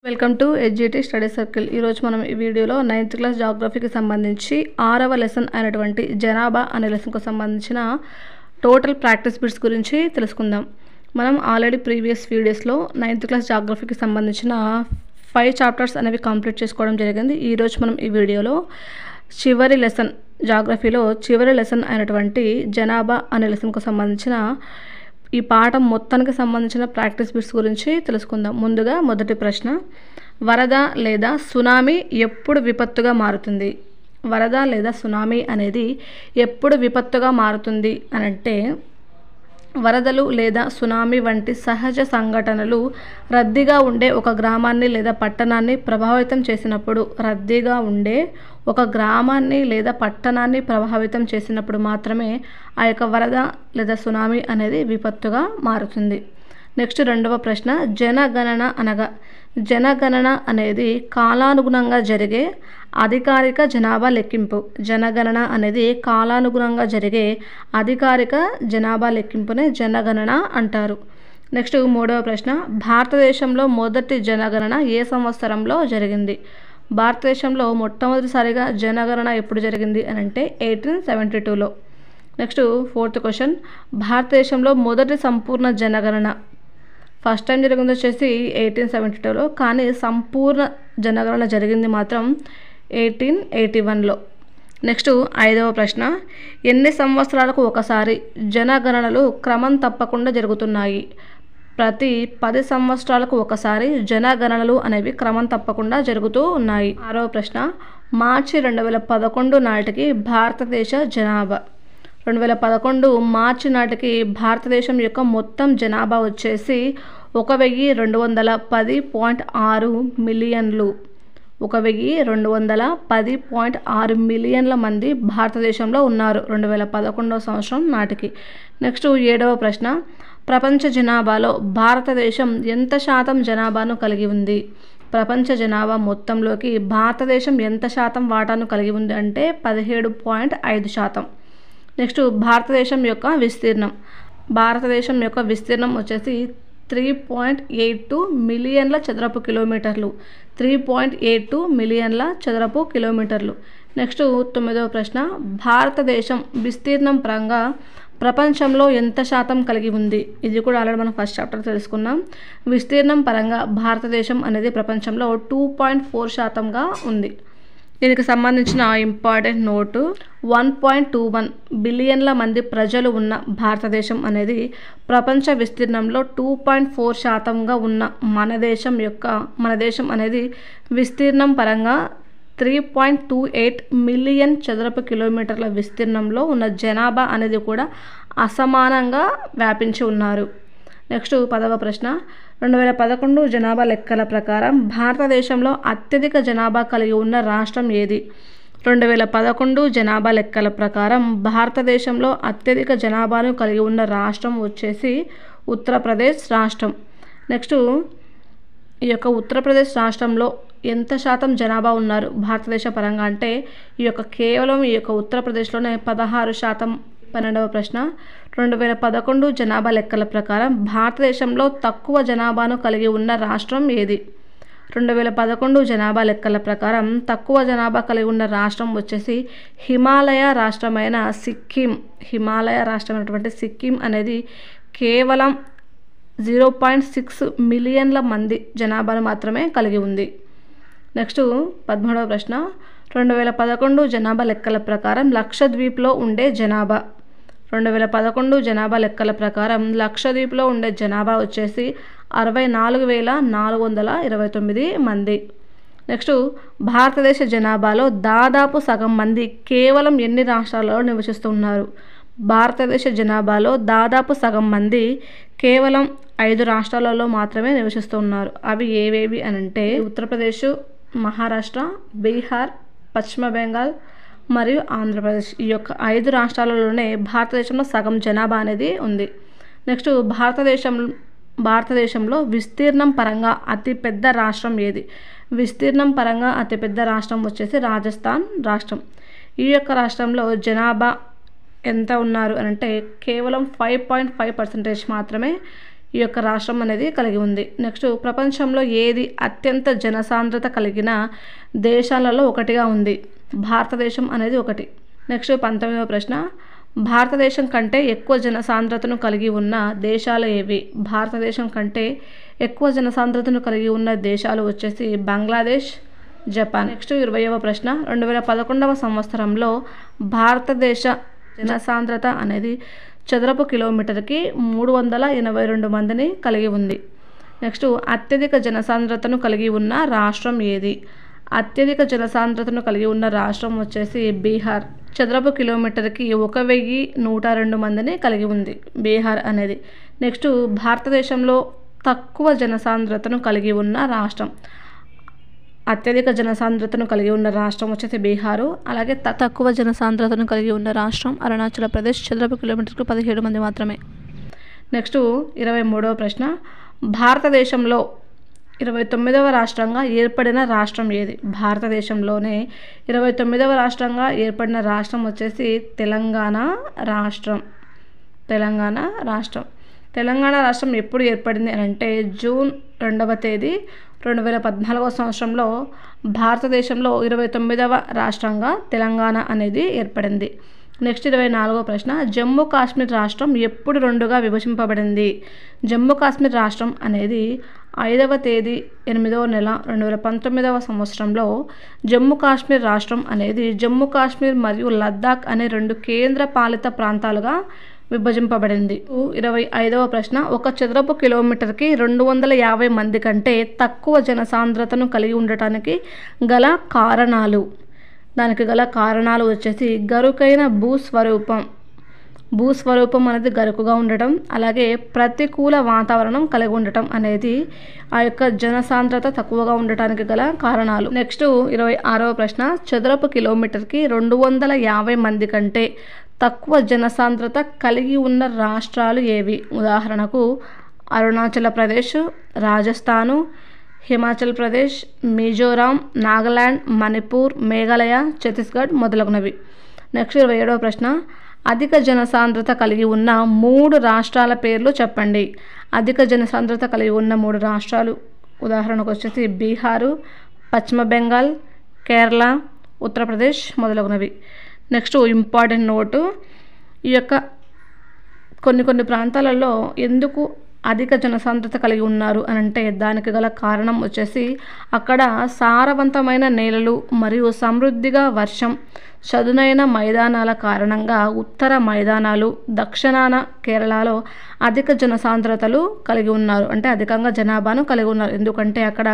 Welcome to ఎడ్జిటీ study circle. ఈరోజు మనం ఈ వీడియోలో 9th క్లాస్ జాగ్రఫీకి సంబంధించి 6వ లెసన్ అయినటువంటి జనాభా అనే లెసన్కు సంబంధించిన టోటల్ ప్రాక్టీస్ బిట్స్ గురించి తెలుసుకుందాం. మనం ఆల్రెడీ ప్రీవియస్ వీడియోస్లో 9th క్లాస్ జాగ్రఫీకి సంబంధించిన 5 చాప్టర్స్ అనేవి కంప్లీట్ చేసుకోవడం జరిగింది. ఈరోజు మనం ఈ వీడియోలో చివరి లెసన్ జాగ్రఫీలో చివరి లెసన్ అయినటువంటి జనాభా అనే లెసన్కు సంబంధించిన ఈ పాఠం మొత్తానికి సంబంధించిన ప్రాక్టీస్ బిట్స్ గురించి తెలుసుకుందాం. ముందుగా మొదటి ప్రశ్న, వరద లేదా సునామీ ఎప్పుడు విపత్తుగా మారుతుంది? వరద లేదా సునామీ అనేది ఎప్పుడు విపత్తుగా మారుతుంది అని అంటే, వరదలు లేదా సునామీ వంటి సహజ సంఘటనలు రద్దీగా ఉండే ఒక గ్రామాన్ని లేదా పట్టణాన్ని ప్రభావితం చేసినప్పుడు మాత్రమే ఆ యొక్క వరద లేదా సునామీ అనేది విపత్తుగా మారుతుంది. నెక్స్ట్ రెండవ ప్రశ్న, జనగణన అనేది కాలానుగుణంగా జరిగే అధికారిక జనాభా లెక్కింపు. జనగణన అనేది కాలానుగుణంగా జరిగే అధికారిక జనాభా లెక్కింపునే జనగణన అంటారు. నెక్స్ట్ మూడవ ప్రశ్న, భారతదేశంలో మొదటి జనగణన ఏ సంవత్సరంలో జరిగింది? భారతదేశంలో మొట్టమొదటిసారిగా జనగణన ఎప్పుడు జరిగింది అని అంటే 1872లో. నెక్స్ట్ ఫోర్త్ క్వశ్చన్, భారతదేశంలో మొదటి సంపూర్ణ జనగణన ఫస్ట్ టైం జరిగింది వచ్చేసి 1872లో, కానీ సంపూర్ణ జనగణన జరిగింది మాత్రం 1881లో. నెక్స్ట్ ఐదవ ప్రశ్న, ఎన్ని సంవత్సరాలకు ఒకసారి జనగణనలు క్రమం తప్పకుండా జరుగుతున్నాయి? ప్రతి 10 సంవత్సరాలకు ఒకసారి జనగణనలు అనేవి క్రమం తప్పకుండా జరుగుతూ ఉన్నాయి. ఆరవ ప్రశ్న, మార్చి 2011 నాటికి భారతదేశ జనాభా. 2011 మార్చి నాటికి భారతదేశం యొక్క మొత్తం జనాభా వచ్చేసి 1210.6 మిలియన్లు. 1210.6 మిలియన్ల మంది భారతదేశంలో ఉన్నారు 2011 సంవత్సరం నాటికి. నెక్స్ట్ ఏడవ ప్రశ్న, ప్రపంచ జనాభాలో భారతదేశం ఎంత శాతం జనాభాను కలిగి ఉంది? ప్రపంచ జనాభా మొత్తంలోకి భారతదేశం ఎంత శాతం వాటాను కలిగి ఉంది అంటే 17.5%. నెక్స్ట్ భారతదేశం యొక్క విస్తీర్ణం వచ్చేసి 3.82 మిలియన్ల చదరపు కిలోమీటర్లు. 3.82 మిలియన్ల చదరపు కిలోమీటర్లు. నెక్స్ట్ తొమ్మిదవ ప్రశ్న, భారతదేశం విస్తీర్ణం పరంగా ప్రపంచంలో ఎంత శాతం కలిగి ఉంది? ఇది కూడా ఆల్రెడీ మనం ఫస్ట్ చాప్టర్ తెలుసుకున్నాం. విస్తీర్ణం పరంగా భారతదేశం అనేది ప్రపంచంలో 2.4%గా ఉంది. దీనికి సంబంధించిన ఇంపార్టెంట్ నోటు, 1.21 బిలియన్ల మంది ప్రజలు ఉన్న భారతదేశం అనేది ప్రపంచ విస్తీర్ణంలో 2.4%గా ఉన్న మన దేశం అనేది విస్తీర్ణం పరంగా 3.28 మిలియన్ చదరపు కిలోమీటర్ల విస్తీర్ణంలో ఉన్న జనాభా అనేది కూడా అసమానంగా వ్యాపించి ఉన్నారు. నెక్స్ట్ 10వ ప్రశ్న, 2011 జనాభా లెక్కల ప్రకారం భారతదేశంలో అత్యధిక జనాభా కలిగి ఉన్న రాష్ట్రం ఏది? 2011 జనాభా లెక్కల ప్రకారం భారతదేశంలో అత్యధిక జనాభాను కలిగి ఉన్న రాష్ట్రం వచ్చేసి ఉత్తరప్రదేశ్ రాష్ట్రం. నెక్స్ట్ ఈ యొక్క ఉత్తరప్రదేశ్ రాష్ట్రంలో ఎంత శాతం జనాభా ఉన్నారు భారతదేశ పరంగా అంటే కేవలం ఈ యొక్క ఉత్తరప్రదేశ్లోనే 16%. 12వ ప్రశ్న, 2011 జనాభా లెక్కల ప్రకారం భారతదేశంలో తక్కువ జనాభాను కలిగి ఉన్న రాష్ట్రం ఏది? 2011 జనాభా లెక్కల ప్రకారం తక్కువ జనాభా కలిగి ఉన్న రాష్ట్రం వచ్చేసి హిమాలయ రాష్ట్రమైనటువంటి సిక్కిం అనేది కేవలం 0.6 మిలియన్ల మంది జనాభాను మాత్రమే కలిగి ఉంది. నెక్స్ట్ 13వ ప్రశ్న, 2011 జనాభా లెక్కల ప్రకారం లక్షద్వీప్లో ఉండే జనాభా. 2011 జనాభా లెక్కల ప్రకారం లక్షద్వీప్లో ఉండే జనాభా వచ్చేసి 64,429 మంది. నెక్స్ట్ భారతదేశ జనాభాలో దాదాపు సగం మంది కేవలం ఎన్ని రాష్ట్రాలలో నివసిస్తున్నారు? భారతదేశ జనాభాలో దాదాపు సగం మంది కేవలం 5 రాష్ట్రాలలో మాత్రమే నివసిస్తున్నారు. అవి ఏవేవి అని అంటే ఉత్తరప్రదేశ్, మహారాష్ట్ర, బీహార్, పశ్చిమ బెంగాల్ మరియు ఆంధ్రప్రదేశ్. ఈ యొక్క 5 రాష్ట్రాలలోనే భారతదేశంలో సగం జనాభా అనేది ఉంది. నెక్స్ట్ భారతదేశంలో విస్తీర్ణం పరంగా అతిపెద్ద రాష్ట్రం ఏది? విస్తీర్ణం పరంగా అతిపెద్ద రాష్ట్రం వచ్చేసి రాజస్థాన్ రాష్ట్రం. ఈ యొక్క రాష్ట్రంలో జనాభా ఎంత ఉన్నారు అని అంటే కేవలం 5.5% మాత్రమే ఈ యొక్క రాష్ట్రం అనేది కలిగి ఉంది. నెక్స్ట్ ప్రపంచంలో ఏది అత్యంత జనసాంద్రత కలిగిన దేశాలలో ఒకటిగా ఉంది? భారతదేశం అనేది ఒకటి. నెక్స్ట్ 19వ ప్రశ్న, భారతదేశం కంటే ఎక్కువ జనసాంద్రతను కలిగి ఉన్న దేశాలు ఏవి? భారతదేశం కంటే ఎక్కువ జనసాంద్రతను కలిగి ఉన్న దేశాలు వచ్చేసి బంగ్లాదేశ్, జపాన్. నెక్స్ట్ 20వ ప్రశ్న, 2011వ సంవత్సరంలో భారతదేశ జనసాంద్రత అనేది చదరపు కిలోమీటర్కి 382 మందిని కలిగి ఉంది. నెక్స్ట్ అత్యధిక జనసాంద్రతను కలిగి ఉన్న రాష్ట్రం ఏది? అత్యధిక జనసాంద్రతను కలిగి ఉన్న రాష్ట్రం వచ్చేసి బీహార్. చదరపు కిలోమీటర్కి 1102 మందిని కలిగి ఉంది బీహార్ అనేది. నెక్స్ట్ భారతదేశంలో తక్కువ జనసాంద్రతను కలిగి ఉన్న రాష్ట్రం. అత్యధిక జనసాంద్రతను కలిగి ఉన్న రాష్ట్రం వచ్చేసి బీహారు. అలాగే తక్కువ జనసాంద్రతను కలిగి ఉన్న రాష్ట్రం అరుణాచల్ ప్రదేశ్. చదరపు కిలోమీటర్కు 17 మంది మాత్రమే. నెక్స్ట్ 23వ ప్రశ్న, భారతదేశంలో 29వ రాష్ట్రంగా ఏర్పడిన రాష్ట్రం ఏది? భారతదేశంలోనే 29వ రాష్ట్రంగా ఏర్పడిన రాష్ట్రం వచ్చేసి తెలంగాణ రాష్ట్రం. తెలంగాణ రాష్ట్రం. తెలంగాణ రాష్ట్రం ఎప్పుడు ఏర్పడింది అని అంటే జూన్ 2వ తేదీ 2014వ సంవత్సరంలో భారతదేశంలో 29వ రాష్ట్రంగా తెలంగాణ అనేది ఏర్పడింది. నెక్స్ట్ 24వ ప్రశ్న, జమ్మూ కాశ్మీర్ రాష్ట్రం ఎప్పుడు 2గా విభజింపబడింది? జమ్మూ కాశ్మీర్ రాష్ట్రం అనేది 5వ తేదీ 8వ నెల 2019వ సంవత్సరంలో జమ్మూ కాశ్మీర్ రాష్ట్రం అనేది జమ్మూ కాశ్మీర్ మరియు లద్దాఖ్ అనే 2 కేంద్ర పాలిత ప్రాంతాలుగా విభజింపబడింది. 25వ ప్రశ్న, ఒక చదరపు కిలోమీటర్కి 250 మంది కంటే తక్కువ జనసాంద్రతను కలిగి ఉండటానికి గల కారణాలు. దానికి గల కారణాలు వచ్చేసి గరుకైన భూస్వరూపం అనేది గరుకుగా ఉండటం, అలాగే ప్రతికూల వాతావరణం కలిగి ఉండటం అనేది ఆ యొక్క జనసాంద్రత తక్కువగా ఉండటానికి గల కారణాలు. నెక్స్ట్ 26వ ప్రశ్న, చదరపు కిలోమీటర్కి 250 మంది కంటే తక్కువ జనసాంద్రత కలిగి ఉన్న రాష్ట్రాలు ఏవి? ఉదాహరణకు అరుణాచల్ ప్రదేశ్, రాజస్థాను, హిమాచల్ ప్రదేశ్, మిజోరాం, నాగాలాండ్, మణిపూర్, మేఘాలయ, ఛత్తీస్గఢ్ మొదలగునవి. నెక్స్ట్ 27వ ప్రశ్న, అధిక జనసాంద్రత కలిగి ఉన్న 3 రాష్ట్రాల పేర్లు చెప్పండి. అధిక జనసాంద్రత కలిగి ఉన్న 3 రాష్ట్రాలు ఉదాహరణకు వచ్చేసి బీహారు, పశ్చిమ బెంగాల్, కేరళ, ఉత్తరప్రదేశ్ మొదలగునవి. నెక్స్ట్ ఇంపార్టెంట్ నోటు, ఈ యొక్క కొన్ని ప్రాంతాలలో ఎందుకు అధిక జనసాంద్రత కలిగి ఉన్నారు అని అంటే దానికి గల కారణం వచ్చేసి అక్కడ సారవంతమైన నేలలు మరియు సమృద్ధిగా వర్షం, చదునైన మైదానాల కారణంగా ఉత్తర మైదానాలు, దక్షిణాన కేరళలో అధిక జనసాంద్రతలు కలిగి ఉన్నారు. అంటే అధికంగా జనాభాను కలిగి ఉన్నారు. ఎందుకంటే అక్కడ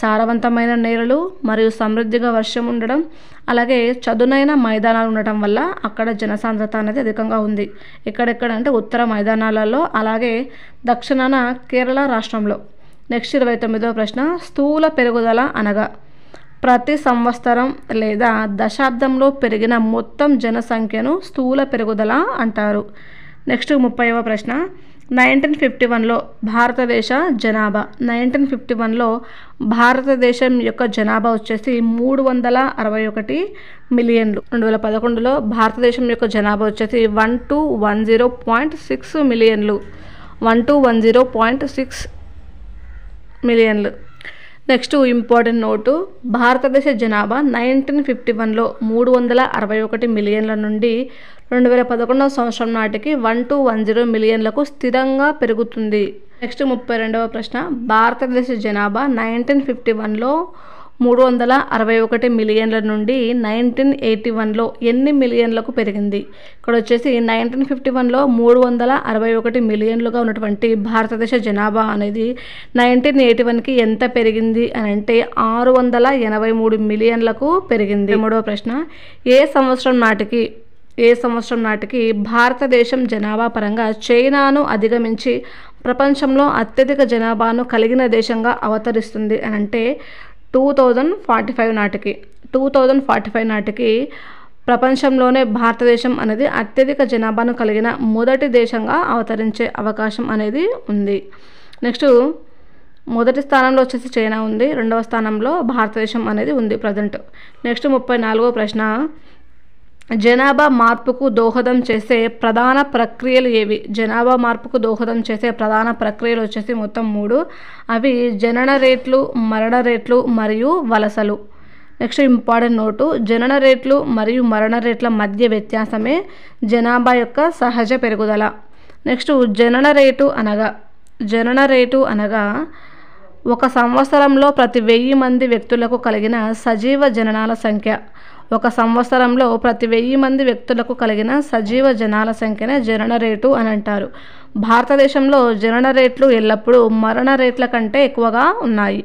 సారవంతమైన నేలలు మరియు సమృద్ధిగా వర్షం ఉండడం, అలాగే చదునైన మైదానాలు ఉండటం వల్ల అక్కడ జనసాంద్రత అనేది అధికంగా ఉంది. ఎక్కడెక్కడ అంటే ఉత్తర మైదానాలలో, అలాగే దక్షిణాన కేరళ రాష్ట్రంలో. నెక్స్ట్ 29వ ప్రశ్న, స్థూల పెరుగుదల అనగా ప్రతి సంవత్సరం లేదా దశాబ్దంలో పెరిగిన మొత్తం జనసంఖ్యను స్థూల పెరుగుదల అంటారు. నెక్స్ట్ 30వ ప్రశ్న, 1951లో భారతదేశ జనాభా. 1951లో భారతదేశం యొక్క జనాభా వచ్చేసి 361 మిలియన్లు. 2011లో భారతదేశం యొక్క జనాభా వచ్చేసి 1210.6 మిలియన్లు. 1210.6 మిలియన్లు. నెక్స్ట్ ఇంపార్టెంట్ నోటు, భారతదేశ జనాభా 1951లో 361 మిలియన్ల నుండి 2011వ సంవత్సరం నాటికి 1210 మిలియన్లకు స్థిరంగా పెరుగుతుంది. నెక్స్ట్ 32వ ప్రశ్న, భారతదేశ జనాభా 1951లో 361 మిలియన్ల నుండి 1981లో ఎన్ని మిలియన్లకు పెరిగింది? ఇక్కడ వచ్చేసి 1951లో 361 మిలియన్లుగా ఉన్నటువంటి భారతదేశ జనాభా అనేది 1981కి ఎంత పెరిగింది అని అంటే 683 మిలియన్లకు పెరిగింది. 3వ ప్రశ్న, ఏ సంవత్సరం నాటికి భారతదేశం జనాభా పరంగా చైనాను అధిగమించి ప్రపంచంలో అత్యధిక జనాభాను కలిగిన దేశంగా అవతరిస్తుంది అని అంటే 2045 నాటికి. 2045 నాటికి ప్రపంచంలోనే భారతదేశం అనేది అత్యధిక జనాభాను కలిగిన మొదటి దేశంగా అవతరించే అవకాశం అనేది ఉంది. నెక్స్ట్ మొదటి స్థానంలో వచ్చేసి చైనా ఉంది, 2వ స్థానంలో భారతదేశం అనేది ఉంది ప్రజెంట్. నెక్స్ట్ 34వ ప్రశ్న, జనాభా మార్పుకు దోహదం చేసే ప్రధాన ప్రక్రియలు ఏవి? జనాభా మార్పుకు దోహదం చేసే ప్రధాన ప్రక్రియలు వచ్చేసి మొత్తం 3. అవి జనన రేట్లు, మరణ రేట్లు మరియు వలసలు. నెక్స్ట్ ఇంపార్టెంట్ నోటు, జనన రేట్లు మరియు మరణ రేట్ల మధ్య వ్యత్యాసమే జనాభా యొక్క సహజ పెరుగుదల. నెక్స్ట్ జనన రేటు అనగా ఒక సంవత్సరంలో ప్రతి 1000 మంది వ్యక్తులకు కలిగిన సజీవ జననాల సంఖ్య. ఒక సంవత్సరంలో ప్రతి 1000 మంది వ్యక్తులకు కలిగిన సజీవ జనాల సంఖ్యనే జనన రేటు అని అంటారు. భారతదేశంలో జనన రేట్లు ఎల్లప్పుడూ మరణ రేట్ల కంటే ఎక్కువగా ఉన్నాయి.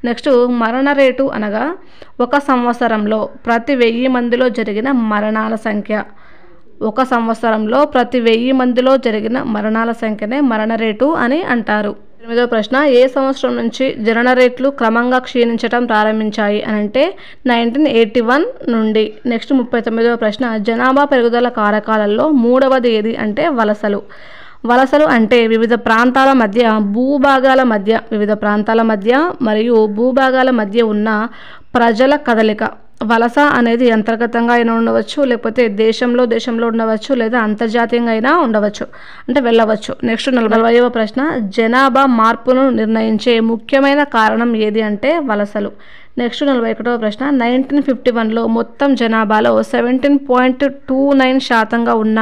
నెక్స్ట్ మరణ రేటు అనగా ఒక సంవత్సరంలో ప్రతి 1000 మందిలో జరిగిన మరణాల సంఖ్య. ఒక సంవత్సరంలో ప్రతి 1000 మందిలో జరిగిన మరణాల సంఖ్యనే మరణ రేటు అని అంటారు. 8వ ప్రశ్న, ఏ సంవత్సరం నుంచి జనన రేట్లు క్రమంగా క్షీణించడం ప్రారంభించాయి అని అంటే 1981 నుండి. నెక్స్ట్ 39వ ప్రశ్న, జనాభా పెరుగుదల కారకాలలో 3వది ఏది అంటే వలసలు. వలసలు అంటే వివిధ ప్రాంతాల మధ్య మరియు భూభాగాల మధ్య ఉన్న ప్రజల కదలిక. వలస అనేది అంతర్గతంగా అయినా ఉండవచ్చు, లేకపోతే దేశంలో ఉండవచ్చు, లేదా అంతర్జాతీయంగా అయినా ఉండవచ్చు, అంటే వెళ్ళవచ్చు. నెక్స్ట్ 40వ ప్రశ్న, జనాభా మార్పును నిర్ణయించే ముఖ్యమైన కారణం ఏది అంటే వలసలు. నెక్స్ట్ 41వ ప్రశ్న, 1951లో మొత్తం జనాభాలో 17.29% ఉన్న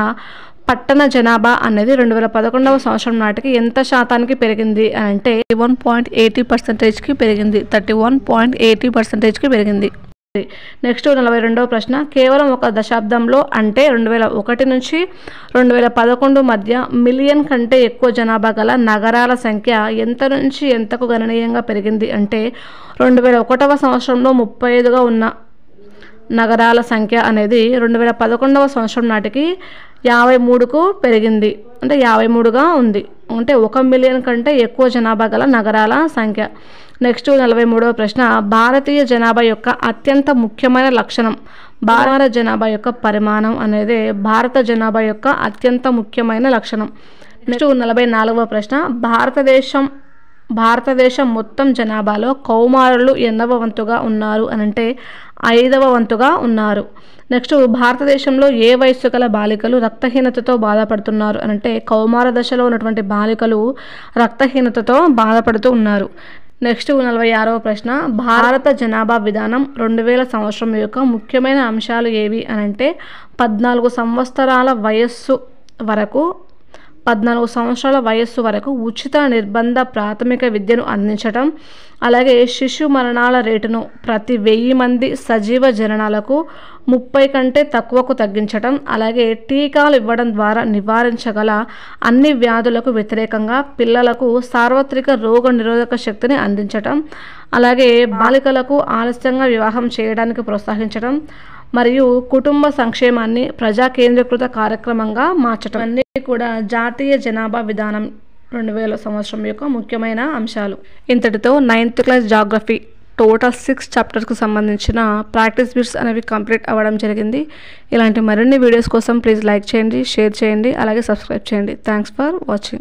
పట్టణ జనాభా అనేది 2011వ సంవత్సరం నాటికి ఎంత శాతానికి పెరిగింది అని అంటే 31.80%కి పెరిగింది. 31.80%కి పెరిగింది. నెక్స్ట్ 42వ ప్రశ్న, కేవలం ఒక దశాబ్దంలో అంటే 2001 నుంచి 2011 మధ్య మిలియన్ కంటే ఎక్కువ జనాభా గల నగరాల సంఖ్య ఎంత నుంచి ఎంతకు గణనీయంగా పెరిగింది అంటే 2001వ సంవత్సరంలో 35గా ఉన్న నగరాల సంఖ్య అనేది 2011వ సంవత్సరం నాటికి 53కు పెరిగింది, అంటే 53గా ఉంది. అంటే 1 మిలియన్ కంటే ఎక్కువ జనాభా గల నగరాల సంఖ్య. నెక్స్ట్ 43వ ప్రశ్న, భారతీయ జనాభా యొక్క అత్యంత ముఖ్యమైన లక్షణం. భారత జనాభా యొక్క పరిమాణం అనేది భారత జనాభా యొక్క అత్యంత ముఖ్యమైన లక్షణం. నెక్స్ట్ 44వ ప్రశ్న, భారతదేశం మొత్తం జనాభాలో కౌమారులు ఎన్నవ వంతుగా ఉన్నారు అని అంటే 5వ వంతుగా ఉన్నారు. నెక్స్ట్ భారతదేశంలో ఏ వయస్సు గల బాలికలు రక్తహీనతతో బాధపడుతున్నారు అని అంటే కౌమార దశలో ఉన్నటువంటి బాలికలు రక్తహీనతతో బాధపడుతూ ఉన్నారు. నెక్స్ట్ 46వ ప్రశ్న, భారత జనాభా విధానం 2000 సంవత్సరం యొక్క ముఖ్యమైన అంశాలు ఏవి అని అంటే 14 సంవత్సరాల వయస్సు వరకు ఉచిత నిర్బంధ ప్రాథమిక విద్యను అందించడం, అలాగే శిశు మరణాల రేటును ప్రతి 1000 మంది సజీవ జననాలకు 30 కంటే తక్కువకు తగ్గించడం, అలాగే టీకాలు ఇవ్వడం ద్వారా నివారించగల అన్ని వ్యాధులకు వ్యతిరేకంగా పిల్లలకు సార్వత్రిక రోగ నిరోధక శక్తిని అందించడం, అలాగే బాలికలకు ఆలస్యంగా వివాహం చేయడానికి ప్రోత్సహించడం మరియు కుటుంబ సంక్షేమాన్ని ప్రజా కేంద్రీకృత కార్యక్రమంగా మార్చడం అన్నీ కూడా జాతీయ జనాభా విధానం 2000 సంవత్సరం యొక్క ముఖ్యమైన అంశాలు. ఇంతటితో 9th క్లాస్ జాగ్రఫీ టోటల్ 6 చాప్టర్స్కు సంబంధించిన ప్రాక్టీస్ బిట్స్ అనేవి కంప్లీట్ అవ్వడం జరిగింది. ఇలాంటి మరిన్ని వీడియోస్ కోసం ప్లీజ్ లైక్ చేయండి, షేర్ చేయండి, అలాగే సబ్స్క్రైబ్ చేయండి. Thanks for watching.